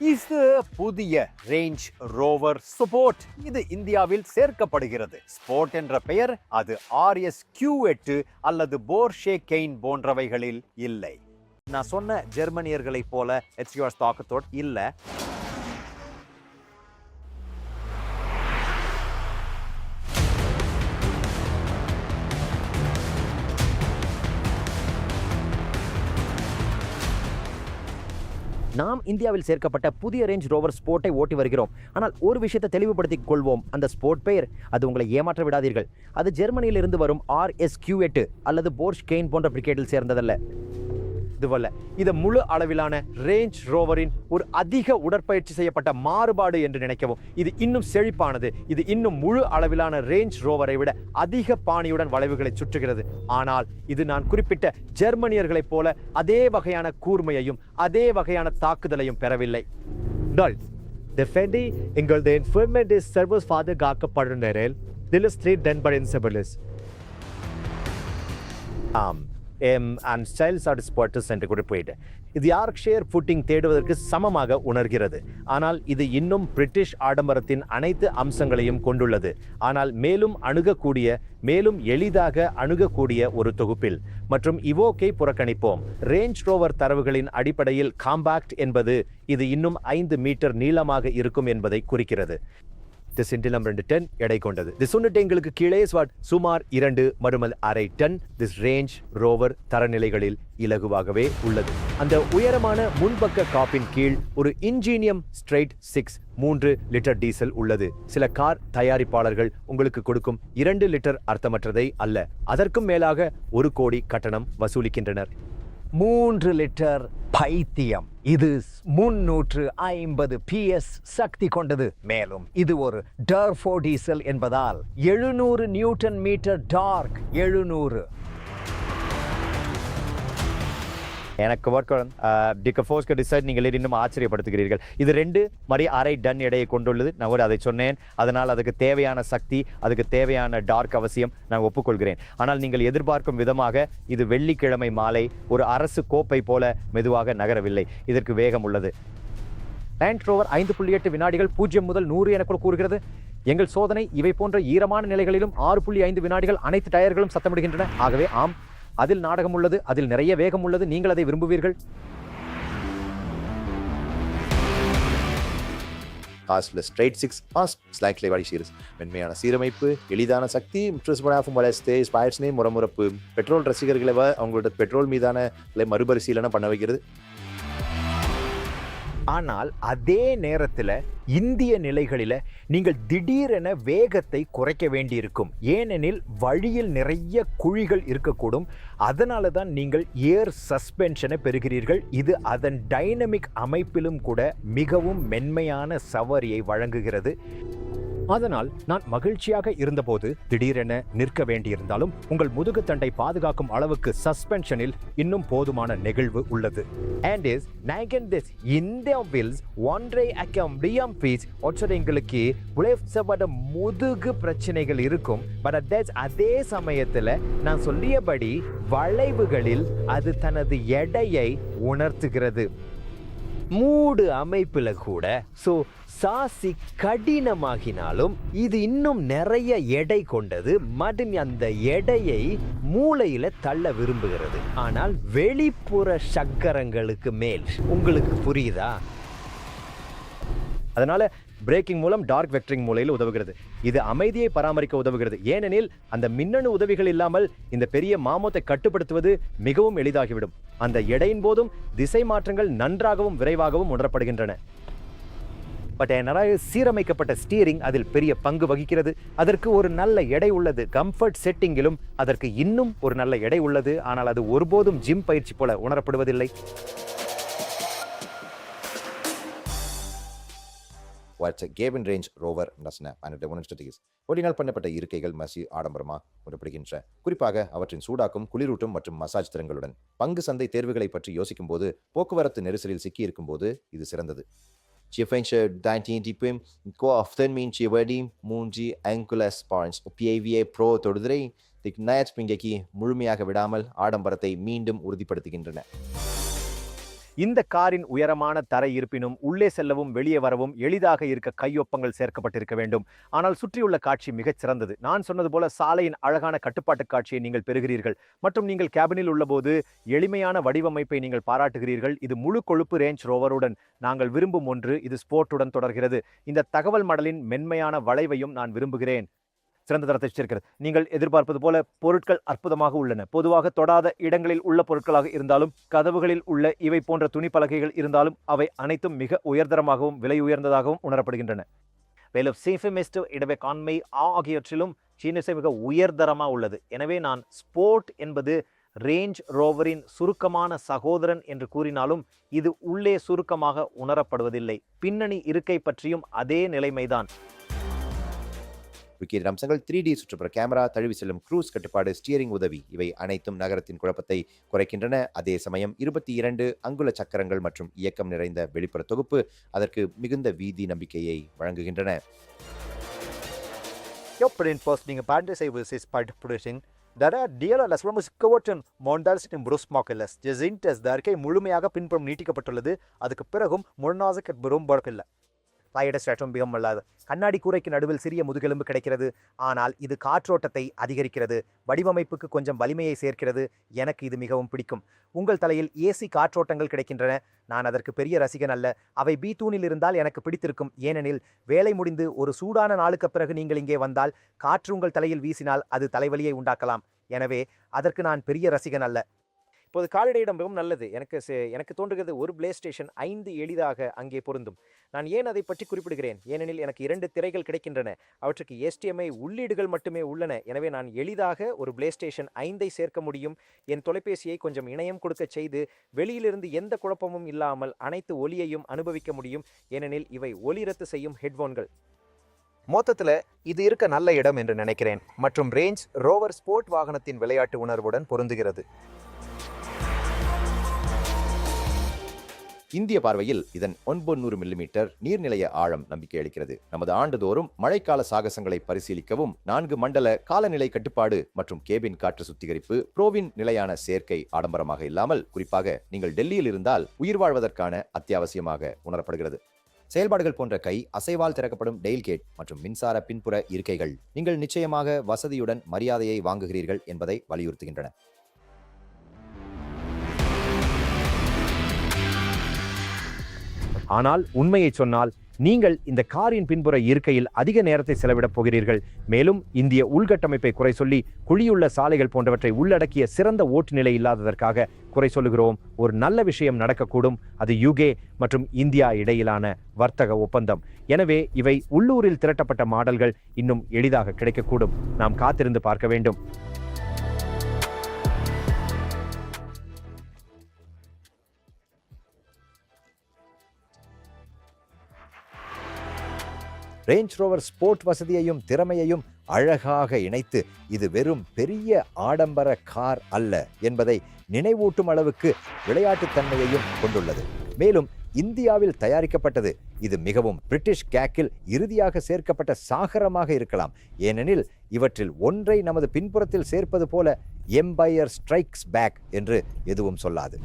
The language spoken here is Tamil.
இது புதிய ரேஞ்ச் ரோவர் ஸ்போர்ட். இது இந்தியாவில் சேர்க்கப்படுகிறது. ஸ்போர்ட் என்ற பெயர் அது RS Q8 அல்லது போர்ஷே கெயின் போன்றவைகளில் இல்லை. நான் சொன்ன ஜெர்மனியர்களைப் போல HUS தாக்கத்தோடு இல்லை. நாம் இந்தியாவில் சேர்க்கப்பட்ட புதிய ரேஞ்ச் ரோவர் ஸ்போர்ட்டை ஓட்டி வருகிறோம். ஆனால் ஒரு விஷயத்தை தெளிவுபடுத்திக் கொள்வோம். அந்த ஸ்போர்ட் பெயர் அது உங்களை ஏமாற்ற விடாதீர்கள். அது ஜெர்மனியில் இருந்து வரும் RS Q8 அல்லது போர்ஷ் கெயின் போன்ற பிரிகேடில் சேர்ந்ததல்ல. இதுவல்ல, இது முழு அளவிலான ரேஞ்ச் ரோவரின் ஒரு அதிக உடற்பயிற்சி செய்யப்பட்ட மாறுபாடு என்று நினைக்கவும். இது இன்னும் செழிப்பானது. இது இன்னும் முழு அளவிலான ரேஞ்ச் ரோவரை விட அதிக பாணியுடன் வளைவுகளை சுற்றுகிறது. ஆனால் இது நான் குறிப்பிட்ட ஜெர்மனியர்களைப் போல அதே வகையான கூர்மையையும் அதே வகையான தாக்குதலையும் பெறவில்லை. ஆம், அண்ட் ஸ்டைல்ஸ் ஆர் ஸ்பாட்டர்ஸ் என்று குறிப்பிட்டு இது யார்க்ஷயர் ஃபுட்டிங் தேடுவதற்கு சமமாக உணர்கிறது. ஆனால் இது இன்னும் பிரிட்டிஷ் ஆடம்பரத்தின் அனைத்து அம்சங்களையும் கொண்டுள்ளது. ஆனால் மேலும் எளிதாக அணுகக்கூடிய ஒரு தொகுப்பில். மற்றும் இவோக்கை புறக்கணிப்போம். ரேஞ்ச் ரோவர் தரவுகளின் அடிப்படையில் காம்பாக்ட் என்பது இது இன்னும் 5 மீட்டர் நீளமாக இருக்கும் என்பதை குறிக்கிறது. சென்டிலம் 2 டன் எடை கொண்டது. இது சுண்ணட்டேங்களுக்கு கீழே சுமார் 2 மறுமல் அரை டன். திஸ் ரேஞ்ச் ரோவர் தரநிலைகளில் இலகுவாகவே உள்ளது. அந்த உயரமான முன்பக்க காப்பின் கீழ் ஒரு இன்ஜீனியம் ஸ்ட்ரெயிட் 6 3 லிட்டர் டீசல் உள்ளது. சில கார் தயாரிப்பாளர்கள் உங்களுக்கு கொடுக்கும் 2 லிட்டர் அர்த்தமற்றதை அல்ல, அதற்கும் மேலாக 1 கோடி கட்டணம் வசூலிக்கின்றனர். 3 லிட்டர் பைத்தியம். இது 350 PS சக்தி கொண்டது. மேலும் இது ஒரு டர்போ டீசல் என்பதால் 700 நியூட்டன் மீட்டர் டார்க். 700. எனக்கு டிகஃபோஸ்க்கு டிசைட் நீங்கள் இன்னும் ஆச்சரியப்படுத்துகிறீர்கள். இது 2 அரை டன் எடையை கொண்டுள்ளது. நான் அதை சொன்னேன். அதனால் அதுக்கு தேவையான சக்தி, அதுக்கு தேவையான டார்க் அவசியம், நான் ஒப்புக்கொள்கிறேன். ஆனால் நீங்கள் எதிர்பார்க்கும் விதமாக இது வெள்ளிக்கிழமை மாலை ஒரு அரசு கோப்பை போல மெதுவாக நகரவில்லை. இதற்கு வேகம் உள்ளது. லேண்ட் ரோவர் 5.8 வினாடிகள் 0 முதல் 100 எனக்குள் கூறுகிறது. எங்கள் சோதனை இவை போன்ற ஈரமான நிலைகளிலும் 6.5 வினாடிகள் அனைத்து டயர்களும் சத்தமிடுகின்றன. ஆகவே ஆம், அதில் நாடகம் உள்ளது, அதில் நிறைய வேகம் உள்ளது. நீங்கள் அதை விரும்புவீர்கள். ஸ்ட்ரெயிட் 6 ஸ்லைட்லி வழி சீரிஸ் மென்மையான சீரமைப்பு, எளிதான சக்தி, முறமுறப்பு பெட்ரோல் ரசிகர்களை அவங்களோட பெட்ரோல் மீதான மறுபரிசீலனை பண்ண வைக்கிறது. ஆனால் அதே நேரத்தில் இந்திய நிலைகளில் நீங்கள் திடீரென வேகத்தை குறைக்க வேண்டியிருக்கும். ஏனெனில் வழியில் நிறைய குழிகள் இருக்கக்கூடும். அதனால தான் நீங்கள் ஏர் சஸ்பென்ஷனை பெறுகிறீர்கள். இது அதன் டைனமிக் அமைப்பிலும் கூட மிகவும் மென்மையான சவாரியை வழங்குகிறது. அதனால் நான் மகிழ்ச்சியாக இருந்தபோது திடீரென நிற்க வேண்டியிருந்தாலும் உங்கள் முதுகுத்தண்டை பாதுகாக்கும் அளவுக்கு சஸ்பென்ஷனில் இன்னும் போதுமான நெகிழ்வு உள்ளது. And is நாகன்தெஸ் இந்த wheels ஒன்றை அக்க முடியாம பீச் ஒற்றங்களுக்கு புலேப்சபட முதுகு பிரச்சனைகள் இருக்கும். பட் அதே சமயத்தில் நான் சொல்லியபடி வளைவுகளில் அது தனது எடையை உணர்த்துகிறது. மூடு அமைப்பில் கூட சாசி கடினமாகினாலும் இது இன்னும் நிறைய எடை கொண்டது. மற்றும் அந்த எடையை மூளையில தள்ள விரும்புகிறது. ஆனால் வெளிப்புற சக்கரங்களுக்கு மேல். உங்களுக்கு புரியுதா? அதனால பிரேக்கிங் மூலம் டார்க் வெக்டரிங் மூலையில் உதவுகிறது. இது அமைதியை பராமரிக்க உதவுகிறது. ஏனெனில் அந்த மின்னணு உதவிகள் இல்லாமல் இந்த பெரிய மாமோத்தை கட்டுப்படுத்துவது மிகவும் எளிதாகிவிடும். அந்த எடையின் போதும் திசை மாற்றங்கள் நன்றாகவும் விரைவாகவும் உணரப்படுகின்றன. பட் சீரமைக்கப்பட்ட ஸ்டீரிங் அதில் பெரிய பங்கு வகிக்கிறது. அதற்கு ஒரு நல்ல எடை உள்ளது. கம்ஃபர்ட் செட்டிங்கிலும் அதற்கு இன்னும் ஒரு நல்ல எடை உள்ளது. ஆனால் அது ஒருபோதும் ஜிம் பயிற்சி போல உணரப்படுவதில்லை. கேபின் ரேஞ்ச் ரோவர் ஒடினால் பண்ணப்பட்ட இருக்கைகள் ஆடம்பரமாக உணரப்படுகின்றன. குறிப்பாக அவற்றின் சூடாக்கும், குளிரூட்டும் மற்றும் மசாஜ் திறன்களுடன். பங்கு சந்தை தேர்வுகளை பற்றி யோசிக்கும் போது, போக்குவரத்து நெரிசலில் சிக்கியிருக்கும் போது இது சிறந்தது. Ciefenche 19 often mean Chiwadi Munji Angulas Parents PAVA Pro தொடுதிரை நயத் பிங்கக்கி முழுமையாக விடாமல் ஆடம்பரத்தை மீண்டும் உறுதிப்படுத்துகின்றன. இந்த காரின் உயரமான தரை இருப்பினும் உள்ளே செல்லவும் வெளியே வரவும் எளிதாக இருக்க கையொப்பங்கள் சேர்க்கப்பட்டிருக்க வேண்டும். ஆனால் சுற்றியுள்ள காட்சி மிகச் சிறந்தது. நான் சொன்னது போல சாலையின் அழகான கட்டுப்பாட்டு காட்சியை நீங்கள் பெறுகிறீர்கள் மற்றும் நீங்கள் கேபினில் உள்ளபோது எளிமையான வடிவமைப்பை நீங்கள் பாராட்டுகிறீர்கள். இது முழு கொழுப்பு ரேஞ்ச் ரோவருடன் நாங்கள் விரும்பும் ஒன்று. இது ஸ்போர்ட்டுடன் தொடர்கிறது. இந்த தகவல் மடலின் மென்மையான வளைவையும் நான் விரும்புகிறேன். சிறந்த தரத்தை சேர்க்கிறது. நீங்கள் எதிர்பார்ப்பது போல பொருட்கள் அற்புதமாக உள்ளன. பொதுவாக தொடாத இடங்களில் உள்ள பொருட்களாக இருந்தாலும் கதவுகளில் உள்ள இவை போன்ற துணி பலகைகள் இருந்தாலும் அவை அனைத்தும் மிக உயர்தரமாகவும் விலை உயர்ந்ததாகவும் உணரப்படுகின்றன. மேலும் சேஃபமிஸ்ட் இடவெக்கான்மை ஆகியவற்றிலும் சீனசை மிக உயர்தரமாக உள்ளது. எனவே நான் ஸ்போர்ட் என்பது ரேஞ்ச் ரோவரின் சுருக்கமான சகோதரன் என்று கூறினாலும் இது உள்ளே சுருக்கமாக உணரப்படுவதில்லை. பின்னணி இருக்கை பற்றியும் அதே நிலைமைதான். முக்கிய அம்சங்கள் 3D சுற்றுப்புற கேமரா, தழுவி செல்லும் க்ரூஸ் கட்டுப்பாடு, ஸ்டியரிங் உதவி, இவை அனைத்தும் நகரத்தின் குழப்பத்தை குறைக்கின்றன. அதே சமயம் 22 அங்குல சக்கரங்கள் மற்றும் இயக்கம் நிறைந்த வெளிப்புற தொகுப்பு அதற்கு மிகுந்த வீதி நம்பிக்கையை வழங்குகின்றன. நீங்கள் Bandesewis ist bei Pressing. Las vamos கவர்டன் மொண்டால்சின் புருஸ் மாக்கலஸ் ஜெசின்டஸ் தர்க்கை முழுமையாக பின்புறம் நீட்டிக்கப்பட்டுள்ளது. அதுக்கு பிறகும் முன்னாசக் பெரும் பழக்கில்லை. மிகவும் உள்ளது. கண்ணாடி கூரைக்கு நடுவில் சிறிய முதுகெலும்பு கிடைக்கிறது. ஆனால் இது காற்றோட்டத்தை அதிகரிக்கிறது. வடிவமைப்புக்கு கொஞ்சம் வலிமையை சேர்க்கிறது. எனக்கு இது மிகவும் பிடிக்கும். உங்கள் தலையில் ஏசி காற்றோட்டங்கள் கிடைக்கின்றன. நான் அதற்கு பெரிய ரசிகன் அல்ல. அவை பி தூணில் இருந்தால் எனக்கு பிடித்திருக்கும். ஏனெனில் வேலை முடிந்து ஒரு சூடான நாளுக்கு பிறகு நீங்கள் இங்கே வந்தால் காற்று உங்கள் தலையில் வீசினால் அது தலைவலியை உண்டாக்கலாம். எனவே அதற்கு நான் பெரிய ரசிகன் அல்ல. இப்போது காலடியிடம் மிகவும் நல்லது. எனக்கு தோன்றுகிறது ஒரு பிளே ஸ்டேஷன் 5 எளிதாக அங்கே பொருந்தும். நான் ஏன் அதை பற்றி குறிப்பிடுகிறேன்? ஏனெனில் எனக்கு 2 திரைகள் கிடைக்கின்றன. அவற்றுக்கு HDMI உள்ளீடுகள் மட்டுமே உள்ளன. எனவே நான் எளிதாக ஒரு பிளே ஸ்டேஷன் 5ஐ சேர்க்க முடியும். என் தொலைபேசியை கொஞ்சம் இணையம் கொடுக்க செய்து வெளியிலிருந்து எந்த குழப்பமும் இல்லாமல் அனைத்து ஒலியையும் அனுபவிக்க முடியும். ஏனெனில் இவை ஒலி ரத்து செய்யும் ஹெட்ஃபோன்கள். மொத்தத்தில் இது இருக்க நல்ல இடம் என்று நினைக்கிறேன் மற்றும் ரேஞ்ச் ரோவர் ஸ்போர்ட் வாகனத்தின் விளையாட்டு உணர்வுடன் பொருந்துகிறது. இந்திய பார்வையில் இதன் 900 மில்லிமீட்டர் நீர்நிலைய ஆழம் நம்பிக்கை அளிக்கிறது. நமது ஆண்டுதோறும் மழைக்கால சாகசங்களை பரிசீலிக்கவும் 4 மண்டல காலநிலை கட்டுப்பாடு மற்றும் கேபின் காற்று சுத்திகரிப்பு, ப்ரோவின் நிலையான சேர்க்கை ஆடம்பரமாக இல்லாமல் குறிப்பாக நீங்கள் டெல்லியில் இருந்தால் உயிர் வாழ்வதற்கான அத்தியாவசியமாக உணரப்படுகிறது. செயல்பாடுகள் போன்ற கை அசைவால் திறக்கப்படும் டெயில்கேட் மற்றும் மின்சார பின்புற இருக்கைகள் நீங்கள் நிச்சயமாக வசதியுடன் மரியாதையை வாங்குகிறீர்கள் என்பதை வலியுறுத்துகின்றன. ஆனால் உண்மையை சொன்னால் நீங்கள் இந்த காரின் பின்புற இருக்கையில் அதிக நேரத்தை செலவிடப் போகிறீர்கள். மேலும் இந்திய உள்கட்டமைப்பை குறை சொல்லி குழியுள்ள சாலைகள் போன்றவற்றை உள்ளடக்கிய சிறந்த ஓட்டு நிலை இல்லாததற்காக குறை சொல்லுகிறோம். ஒரு நல்ல விஷயம் நடக்கக்கூடும். அது UK மற்றும் இந்தியா இடையிலான வர்த்தக ஒப்பந்தம். எனவே இவை உள்ளூரில் திரட்டப்பட்ட மாடல்கள் இன்னும் எளிதாக கிடைக்கக்கூடும். நாம் காத்திருந்து பார்க்க வேண்டும். ரேஞ்ச் ரோவர் ஸ்போர்ட் வசதியையும் திறமையையும் அழகாக இணைத்து இது வெறும் பெரிய ஆடம்பர கார் அல்ல என்பதை நினைவூட்டும் அளவுக்கு விளையாட்டுத்தன்மையையும் கொண்டுள்ளது. மேலும் இந்தியாவில் தயாரிக்கப்பட்டது. இது மிகவும் பிரிட்டிஷ் கேக்கில் இறுதியாக சேர்க்கப்பட்ட சாகரமாக இருக்கலாம். ஏனெனில் இவற்றில் ஒன்றை நமது பின்புறத்தில் சேர்ப்பது போல எம்பயர் ஸ்ட்ரைக்ஸ் பேக் என்று எதுவும் சொல்லாது.